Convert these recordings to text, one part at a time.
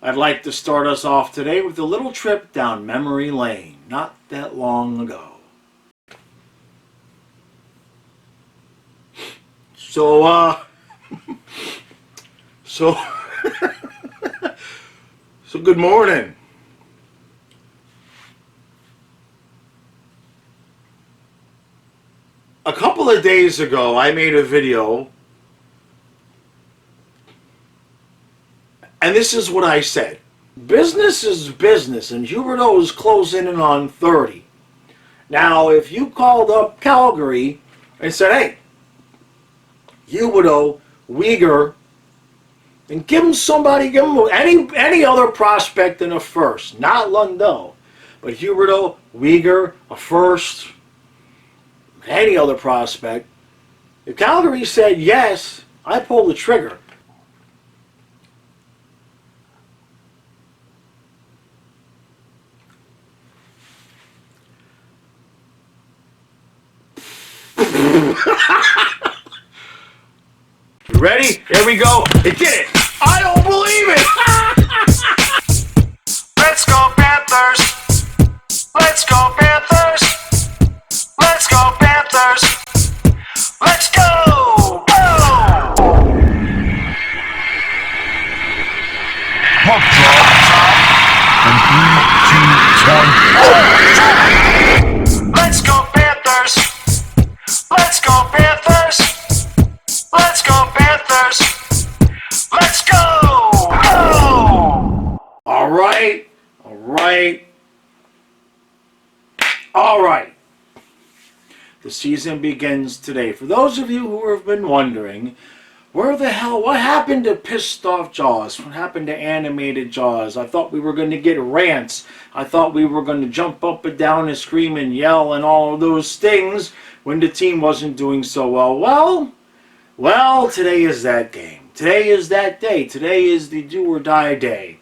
I'd like to start us off today with a little trip down memory lane, not that long ago. So, so, so good morning. A couple of days ago, I made a video, and this is what I said. Business is business, and Huberto is closing in on 30. Now, if you called up Calgary and said, hey, Huberto, Uyghur, and give him any other prospect in a first, not Lundell, but Huberto, Uyghur, a first, any other prospect. If Calgary said yes, I pull the trigger. You ready? Here we go. It did it. I don't believe it. Let's go Panthers. Let's go Panthers. Let's go Panthers. Let's go. Puck drop. And 3, 2, 1. Let's go Panthers. Let's go Panthers. Let's go Panthers. Let's go. All right. The season begins today. For those of you who have been wondering, what happened to pissed off Jaws? What happened to animated Jaws? I thought we were going to get rants. I thought we were going to jump up and down and scream and yell and all of those things when the team wasn't doing so well. Well, today is that game. Today is that day. Today is the do or die day.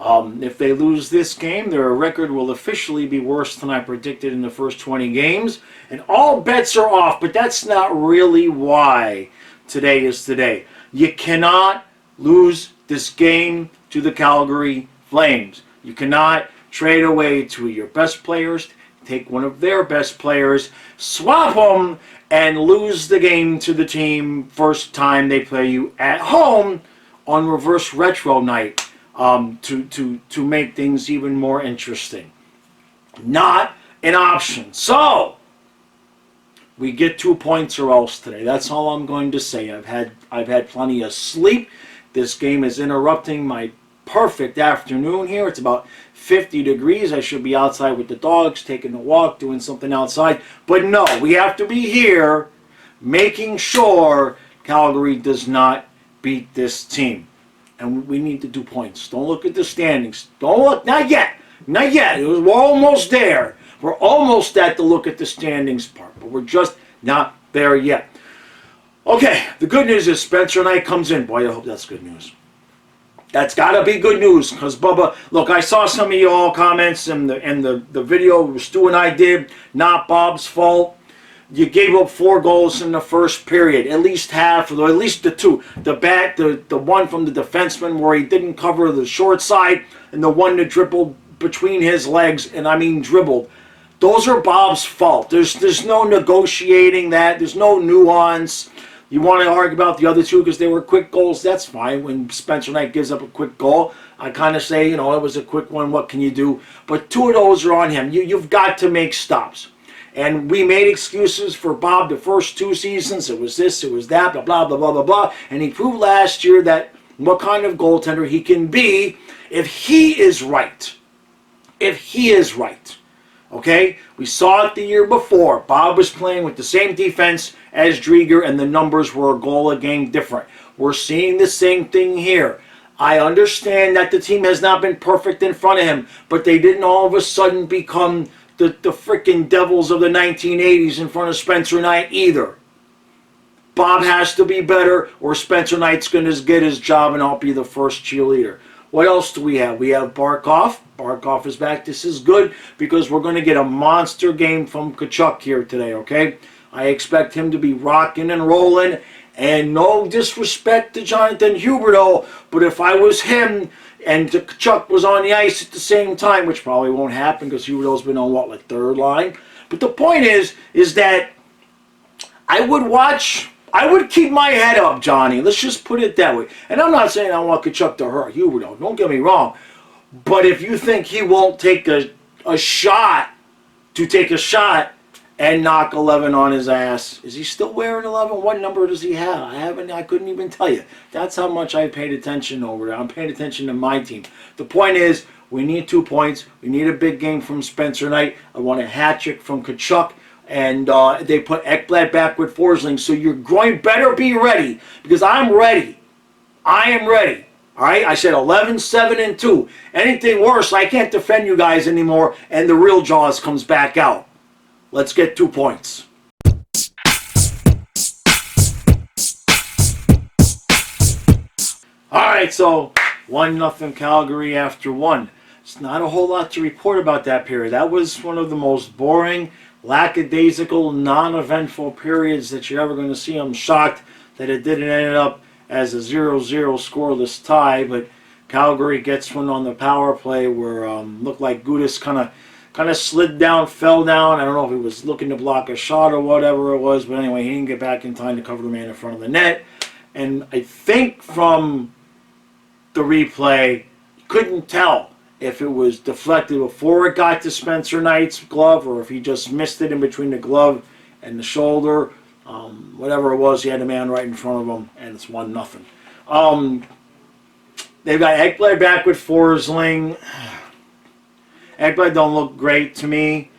If they lose this game, their record will officially be worse than I predicted in the first 20 games. And all bets are off, but that's not really why today is today. You cannot lose this game to the Calgary Flames. You cannot trade away two of your best players, take one of their best players, swap them, and lose the game to the team first time they play you at home on reverse retro night to make things even more interesting. Not an option. So we get 2 points or else today. That's all I'm going to say. I've had plenty of sleep. This game is interrupting my perfect afternoon here. It's about 50 degrees. I should be outside with the dogs, taking a walk, doing something outside. But no, we have to be here making sure Calgary does not beat this team. And we need to do points. Don't look at the standings. Don't look. Not yet. Not yet. We're almost there. We're almost at the look at the standings part. But we're just not there yet. Okay, the good news is Spencer Knight comes in. Boy, I hope that's good news. That's got to be good news, because Bubba, look, I saw some of y'all comments in the video Stu and I did, not Bob's fault. You gave up 4 goals in the first period, at least half, or at least the 2. The one from the defenseman where he didn't cover the short side, and the one that dribbled between his legs, and I mean dribbled. Those are Bob's fault. There's no negotiating that. There's no nuance. You want to argue about the other 2 because they were quick goals, that's fine. When Spencer Knight gives up a quick goal, I kind of say, it was a quick one, what can you do? But 2 of those are on him. You've got to make stops. And we made excuses for Bob the first 2 seasons. It was this, it was that, blah, blah, blah, blah, blah, blah. And he proved last year that what kind of goaltender he can be if he is right. If he is right. Okay? We saw it the year before. Bob was playing with the same defense as Drieger, and the numbers were a goal a game different. We're seeing the same thing here. I understand that the team has not been perfect in front of him, but they didn't all of a sudden become the freaking Devils of the 1980s in front of Spencer Knight either. Bob has to be better, or Spencer Knight's going to get his job and I'll be the first cheerleader. What else do we have? We have Barkov. Barkov is back. This is good because we're going to get a monster game from Tkachuk here today, okay? I expect him to be rocking and rolling, and no disrespect to Jonathan Huberto, but if I was him, and Chuck was on the ice at the same time, which probably won't happen because Huberdeau's been on, what, like third line? But the point is that I would keep my head up, Johnny. Let's just put it that way. And I'm not saying I want Kachuk to hurt Huberdeau. Don't get me wrong. But if you think he won't take a shot and knock 11 on his ass, is he still wearing 11? What number does he have? I couldn't even tell you. That's how much I paid attention over there. I'm paying attention to my team. The point is, we need 2 points. We need a big game from Spencer Knight. I want a hat trick from Kachuk. And they put Ekblad back with Forsling. So you're going better be ready, because I'm ready. I am ready. All right? I said 11, 7, and 2. Anything worse, I can't defend you guys anymore, and the real Jaws comes back out. Let's get 2 points. All right, so 1-0 Calgary after 1. It's not a whole lot to report about that period. That was one of the most boring, lackadaisical, non-eventful periods that you're ever going to see. I'm shocked that it didn't end up as a 0-0 scoreless tie, but Calgary gets one on the power play where looked like Gudis kind of slid down, fell down. I don't know if he was looking to block a shot or whatever it was, but anyway, he didn't get back in time to cover the man in front of the net. And I think from the replay, you couldn't tell if it was deflected before it got to Spencer Knight's glove or if he just missed it in between the glove and the shoulder. Whatever it was, he had a man right in front of him, and it's 1-0. They've got Ekblad back with Forsling. Ekblad don't look great to me.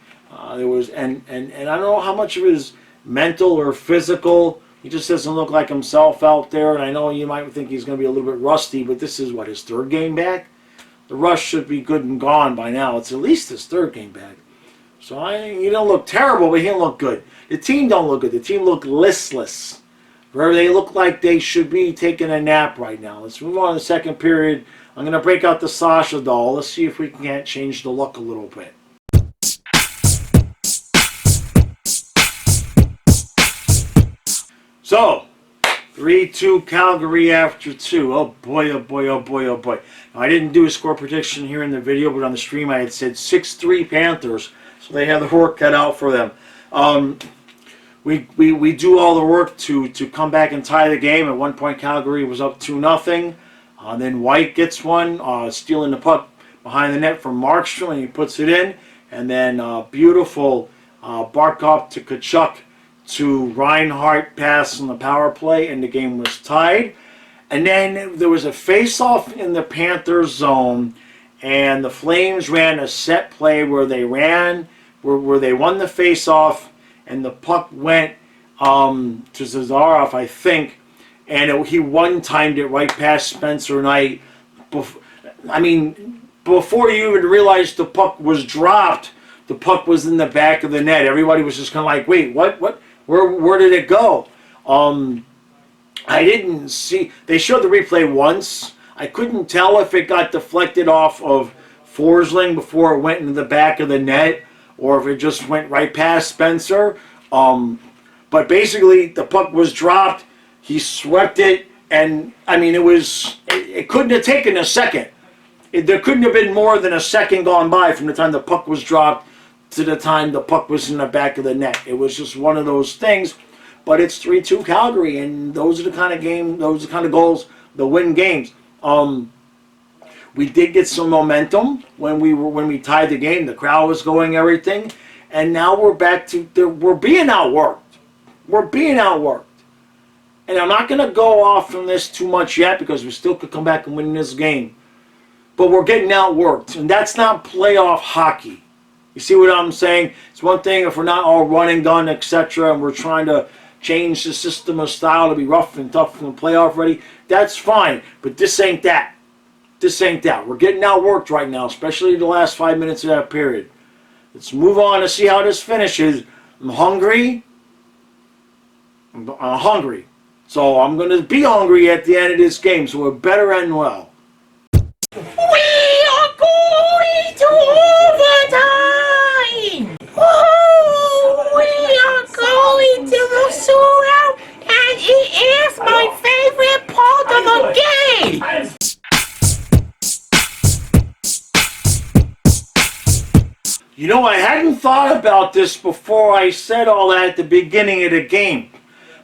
There was and I don't know how much of it is mental or physical. He just doesn't look like himself out there. And I know you might think he's going to be a little bit rusty, but this is what, his 3rd game back. The rush should be good and gone by now. It's at least his 3rd game back. So he don't look terrible, but he don't look good. The team don't look good. The team look listless. Where they look like they should be taking a nap right now. Let's move on to the 2nd period. I'm going to break out the Sasha doll. Let's see if we can't change the look a little bit. So, 3-2 Calgary after 2. Oh boy, oh boy, oh boy, oh boy. Now, I didn't do a score prediction here in the video, but on the stream I had said 6-3 Panthers. So they have the work cut out for them. We do all the work to come back and tie the game. At one point, Calgary was up 2-0. Then White gets one, stealing the puck behind the net from Markstrom, and he puts it in. And then beautiful Barkov to Kachuk to Reinhart pass on the power play, and the game was tied. And then there was a face-off in the Panthers zone, and the Flames ran a set play where they where they won the face-off, and the puck went to Zazarov, I think, and he one-timed it right past Spencer Knight. Before you even realized the puck was dropped, the puck was in the back of the net. Everybody was just kind of like, wait, what? Where did it go? I didn't see. They showed the replay once. I couldn't tell if it got deflected off of Forsling before it went into the back of the net, or if it just went right past Spencer. But basically, the puck was dropped. He swept it, and it couldn't have taken a second. There couldn't have been more than a second gone by from the time the puck was dropped to the time the puck was in the back of the net. It was just one of those things. But it's 3-2 Calgary, and those are the kind of goals that win games. We did get some momentum when we tied the game. The crowd was going, everything, and now we're back to we're being outworked. We're being outworked, and I'm not going to go off from this too much yet because we still could come back and win this game. But we're getting outworked, and that's not playoff hockey. You see what I'm saying? It's one thing if we're not all run and gun, etc., and we're trying to change the system of style to be rough and tough and playoff ready. That's fine, but this ain't that. This ain't that. We're getting outworked right now, especially the last 5 minutes of that period. Let's move on to see how this finishes. I'm hungry. I'm hungry. So I'm going to be hungry at the end of this game, so it better end well. We are going to overtime! Oh, we are going to the shootout, and it is my favorite part of the game! You know, I hadn't thought about this before I said all that at the beginning of the game.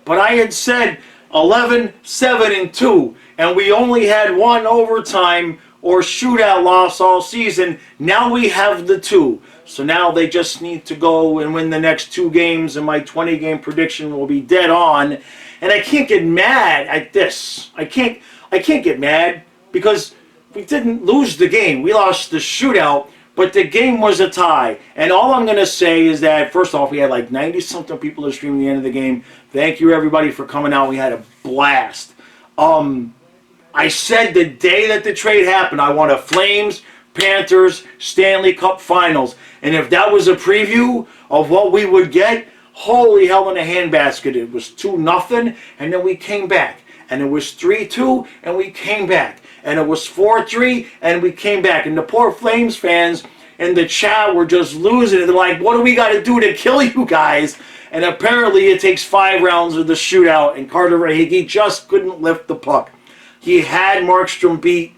But I had said 11, 7, and 2, and we only had one overtime or shootout loss all season. Now we have the 2. So now they just need to go and win the next 2 games, and my 20-game prediction will be dead on. And I can't get mad at this. I can't get mad because we didn't lose the game. We lost the shootout, but the game was a tie. And all I'm going to say is that, first off, we had like 90-something people that streamed the end of the game. Thank you, everybody, for coming out. We had a blast. I said the day that the trade happened, I want a Flames, Panthers, Stanley Cup Finals. And if that was a preview of what we would get, holy hell in a handbasket. It was 2-0, and then we came back. And it was 3-2, and we came back. And it was 4-3, and we came back. And the poor Flames fans in the chat were just losing it. They're like, what do we got to do to kill you guys? And apparently it takes 5 rounds of the shootout, and Carter Verhaeghe just couldn't lift the puck. He had Markstrom beat,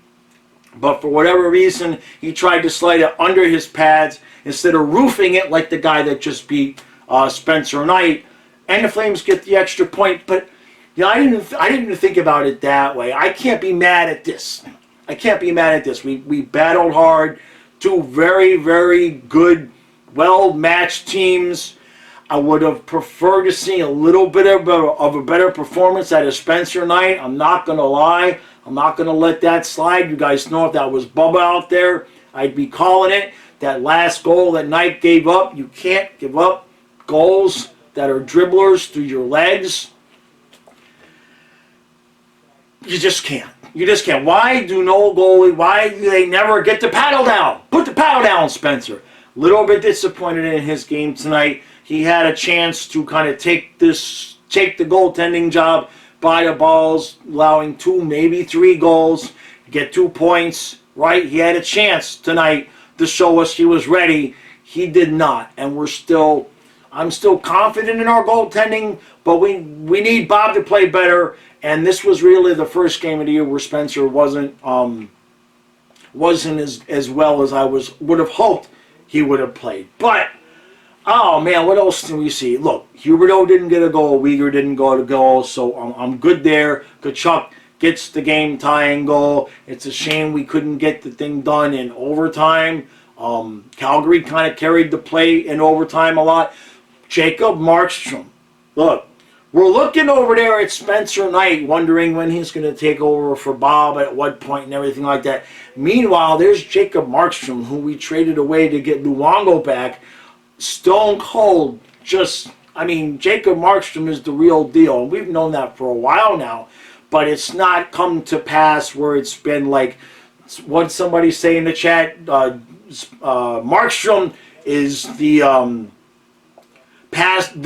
but for whatever reason, he tried to slide it under his pads instead of roofing it like the guy that just beat Spencer Knight. And the Flames get the extra point, but you know, I didn't even think about it that way. I can't be mad at this. I can't be mad at this. We battled hard. 2 very, very good, well-matched teams. I would have preferred to see a little bit of a better performance out of Spencer Knight. I'm not going to lie. I'm not going to let that slide. You guys know if that was Bubba out there, I'd be calling it. That last goal that Knight gave up, you can't give up goals that are dribblers through your legs. You just can't. You just can't. Why do they the get the paddle down? Put the paddle down, Spencer. Little bit disappointed in his game tonight. He had a chance to kind of take the goaltending job by the balls, allowing 2, maybe 3 goals, get 2 points, right? He had a chance tonight to show us he was ready. He did not, and I'm still confident in our goaltending, but we need Bob to play better. And this was really the first game of the year where Spencer wasn't as well as I would have hoped he would have played. But oh man, what else do we see? Look, Huberdeau didn't get a goal. Uyghur didn't go to goal, so I'm good there. Kachuk gets the game tying goal. It's a shame we couldn't get the thing done in overtime. Calgary kind of carried the play in overtime a lot. Jacob Markstrom, look. We're looking over there at Spencer Knight, wondering when he's going to take over for Bob, at what point, and everything like that. Meanwhile, there's Jacob Markstrom, who we traded away to get Luongo back. Stone cold. Jacob Markstrom is the real deal. And we've known that for a while now. But it's not come to pass where it's been like, what somebody say in the chat, Markstrom is the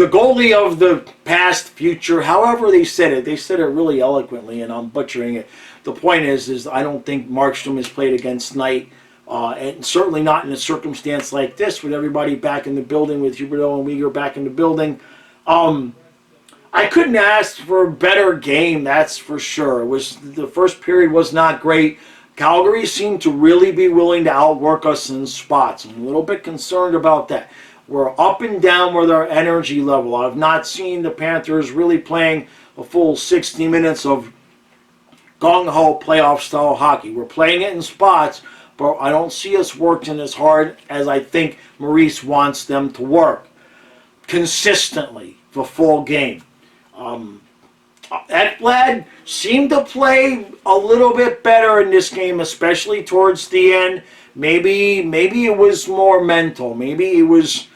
goalie of the past, future, however they said it. They said it really eloquently, and I'm butchering it. The point is I don't think Markstrom has played against Knight, and certainly not in a circumstance like this with everybody back in the building, with Huberdeau and Uyghur back in the building. I couldn't ask for a better game, that's for sure. The first period was not great. Calgary seemed to really be willing to outwork us in spots. I'm a little bit concerned about that. We're up and down with our energy level. I've not seen the Panthers really playing a full 60 minutes of gung-ho playoff-style hockey. We're playing it in spots, but I don't see us working as hard as I think Maurice wants them to work consistently the full game. Ekblad seemed to play a little bit better in this game, especially towards the end. Maybe it was more mental. Maybe he was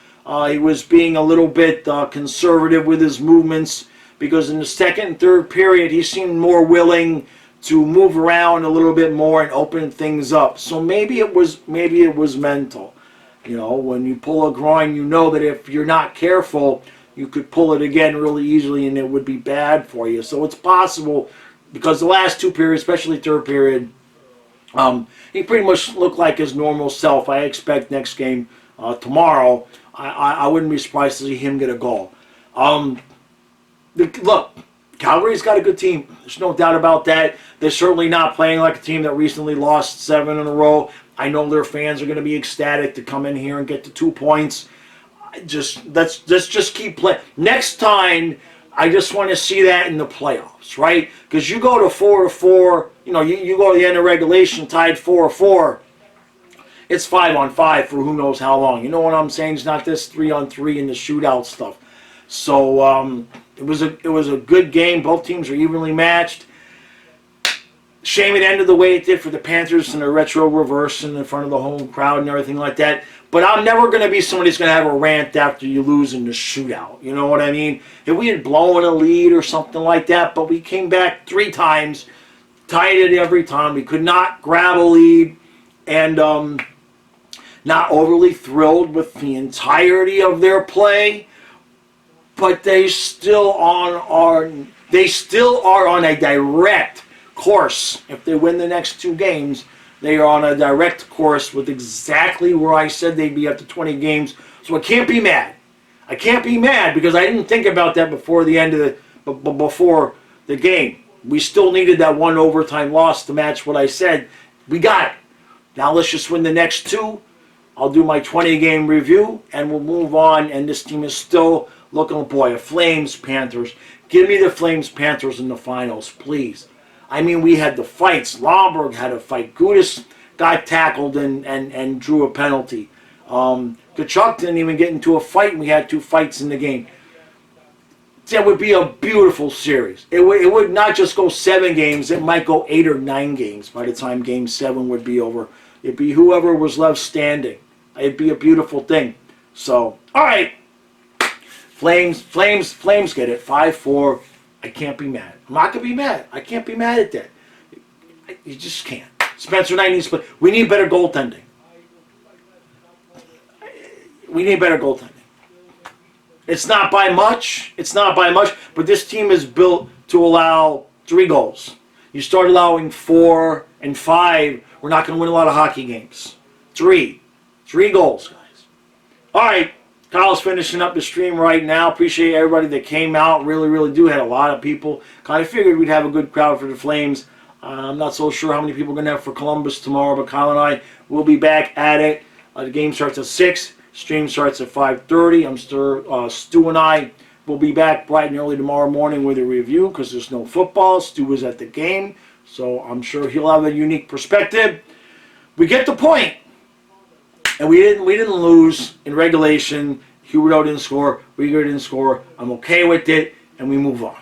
being a little bit conservative with his movements, because in the second and third period he seemed more willing to move around a little bit more and open things up. So maybe it was mental. You know, when you pull a groin, you know that if you're not careful, you could pull it again really easily and it would be bad for you. So it's possible, because the last 2 periods, especially third period, he pretty much looked like his normal self. I expect next game tomorrow, I wouldn't be surprised to see him get a goal. Look, Calgary's got a good team. There's no doubt about that. They're certainly not playing like a team that recently lost 7 in a row. I know their fans are going to be ecstatic to come in here and get the 2 points. Let's just keep playing. Next time, I just want to see that in the playoffs, right? Because you go to 4-4, you go to the end of regulation tied 4-4. It's 5-on-5 for who knows how long. You know what I'm saying? It's not this 3-on-3 in the shootout stuff. So it was a good game. Both teams are evenly matched. Shame it ended the way it did for the Panthers in a retro reverse in front of the home crowd and everything like that. But I'm never going to be somebody who's going to have a rant after you lose in the shootout. You know what I mean? If we had blown a lead or something like that, but we came back 3 times, tied it every time. We could not grab a lead, and not overly thrilled with the entirety of their play. But they still are on a direct course. If they win the next 2 games, they are on a direct course with exactly where I said they'd be after 20 games. So I can't be mad. I can't be mad because I didn't think about that before before the game. We still needed that 1 overtime loss to match what I said. We got it. Now let's just win the next 2. I'll do my 20-game review and we'll move on. And this team is still looking, boy, Flames Panthers. Give me the Flames Panthers in the finals, please. I mean, we had the fights. Lomberg had a fight. Gudis got tackled and drew a penalty. Kachuk didn't even get into a fight, and we had 2 fights in the game. That would be a beautiful series. It would not just go 7 games. It might go 8 or 9 games by the time Game 7 would be over. It'd be whoever was left standing. It'd be a beautiful thing. So, all right. Flames get it. 5-4. I can't be mad. I'm not going to be mad. I can't be mad at that. You just can't. Spencer Knight needs to play. We need better goaltending. We need better goaltending. It's not by much. It's not by much. But this team is built to allow 3 goals. You start allowing 4 and 5, we're not going to win a lot of hockey games. 3 goals, guys. All right. Kyle's finishing up the stream right now. Appreciate everybody that came out. Really, really do. Had a lot of people. Kind of figured we'd have a good crowd for the Flames. I'm not so sure how many people we're going to have for Columbus tomorrow, but Kyle and I will be back at it. The game starts at 6. Stream starts at 5:30. I'm sure Stu and I will be back bright and early tomorrow morning with a review because there's no football. Stu was at the game, so I'm sure he'll have a unique perspective. We get the point. And we didn't lose in regulation. Huberdeau didn't score. Rieger didn't score. I'm okay with it, and we move on.